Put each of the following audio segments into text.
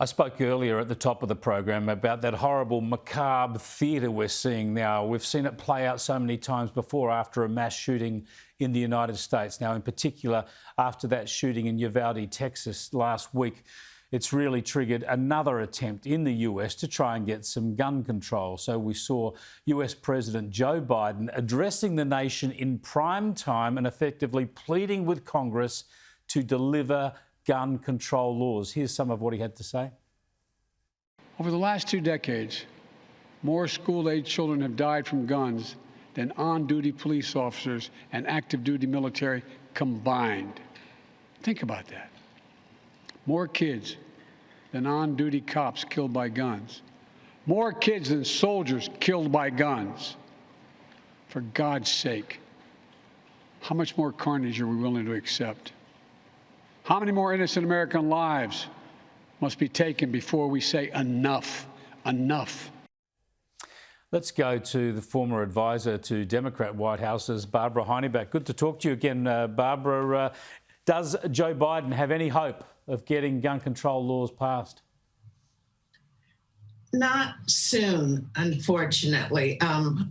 I spoke earlier at the top of the program about that horrible macabre theatre we're seeing now. We've seen it play out so many times before after a mass shooting in the United States. Now, in particular, after that shooting in Uvalde, Texas last week, it's really triggered another attempt in the US to try and get some gun control. So we saw US President Joe Biden addressing the nation in prime time and effectively pleading with Congress to deliver gun control laws. Here's some of what he had to say. Over the last 2 decades, more school-age children have died from guns than on-duty police officers and active-duty military combined. Think about that. More kids than on-duty cops killed by guns. More kids than soldiers killed by guns. For God's sake, how much more carnage are we willing to accept? How many more innocent American lives must be taken before we say enough, enough? Let's go to the former advisor to Democrat White House's Barbara Heineback. Good to talk to you again, Barbara. Does Joe Biden have any hope of getting gun control laws passed? Not soon, unfortunately.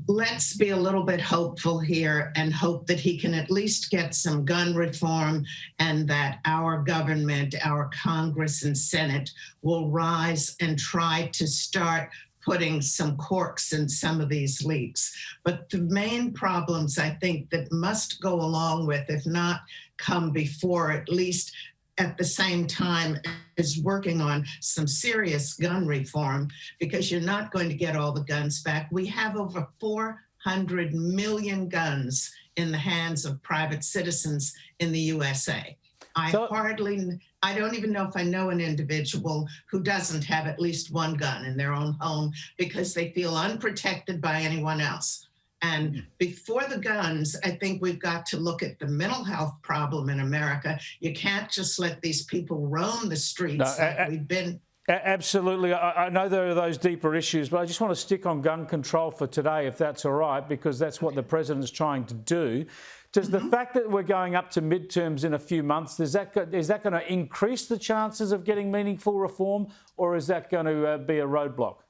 Let's be a little bit hopeful here and hope that he can at least get some gun reform and that our government, our Congress and Senate will rise and try to start putting some corks in some of these leaks. But the main problems, I think, that must go along with, if not come before, at least at the same time is working on some serious gun reform, because you're not going to get all the guns back. We have over 400 million guns in the hands of private citizens in the USA. I don't even know if I know an individual who doesn't have at least one gun in their own home because they feel unprotected by anyone else. And before the guns, I think we've got to look at the mental health problem in America. You can't just let these people roam the streets like we've been. Absolutely. I know there are those deeper issues, but I just want to stick on gun control for today, if that's all right, because that's what the president's trying to do. Does the fact that we're going up to midterms in a few months, is that going to increase the chances of getting meaningful reform, or is that going to be a roadblock?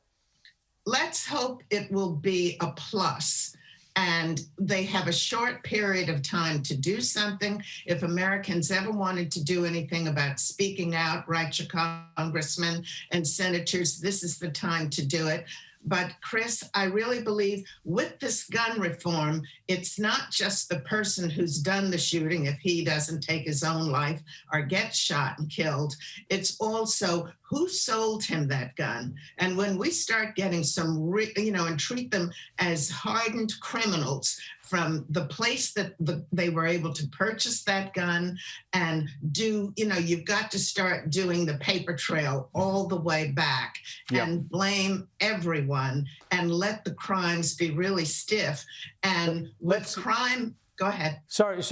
Let's hope it will be a plus. And they have a short period of time to do something. If Americans ever wanted to do anything about speaking out, write your congressmen and senators, this is the time to do it. But Chris, I really believe with this gun reform, it's not just the person who's done the shooting if he doesn't take his own life or gets shot and killed. It's also who sold him that gun. And when we start getting some, and treat them as hardened criminals from the place that they were able to purchase that gun and do, you've got to start doing the paper trail all the way back and blame everyone and let the crimes be really stiff. And with crime, go ahead. Sorry.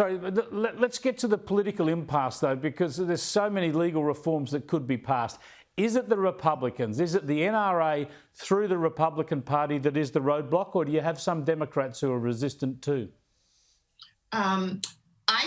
Let's get to the political impasse, though, because there's so many legal reforms that could be passed. Is it the Republicans? Is it the NRA through the Republican Party that is the roadblock, or do you have some Democrats who are resistant too? I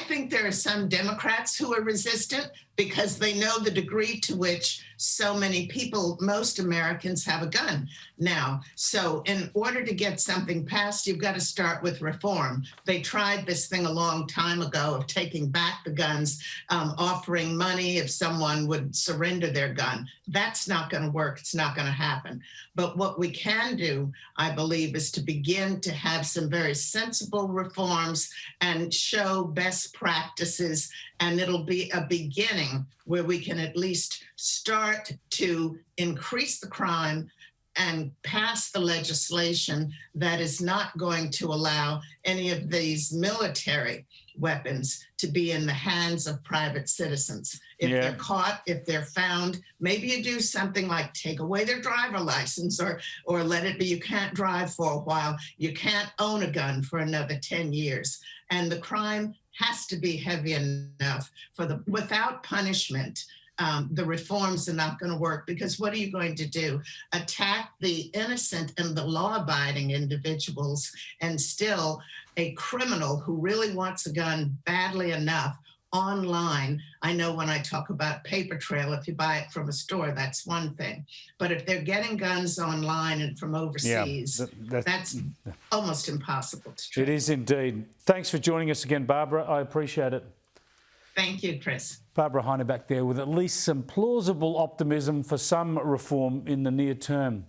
think there are some Democrats who are resistant because they know the degree to which so many people, most Americans, have a gun now. So in order to get something passed, you've got to start with reform. They tried this thing a long time ago of taking back the guns, offering money if someone would surrender their gun. That's not going to work. It's not going to happen. But what we can do, I believe, is to begin to have some very sensible reforms and show best practices, and it'll be a beginning where we can at least start to increase the crime and pass the legislation that is not going to allow any of these military weapons to be in the hands of private citizens. If they're caught, if they're found, maybe you do something like take away their driver license or let it be you can't drive for a while. You can't own a gun for another 10 years. And the crime has to be heavy enough without punishment. The reforms are not going to work, because what are you going to do? Attack the innocent and the law-abiding individuals, and still a criminal who really wants a gun badly enough online, I know when I talk about paper trail, if you buy it from a store, that's one thing. But if they're getting guns online and from overseas, that's almost impossible to trace. It is indeed. Thanks for joining us again, Barbara. I appreciate it. Thank you, Chris. Barbara Heineback there with at least some plausible optimism for some reform in the near term.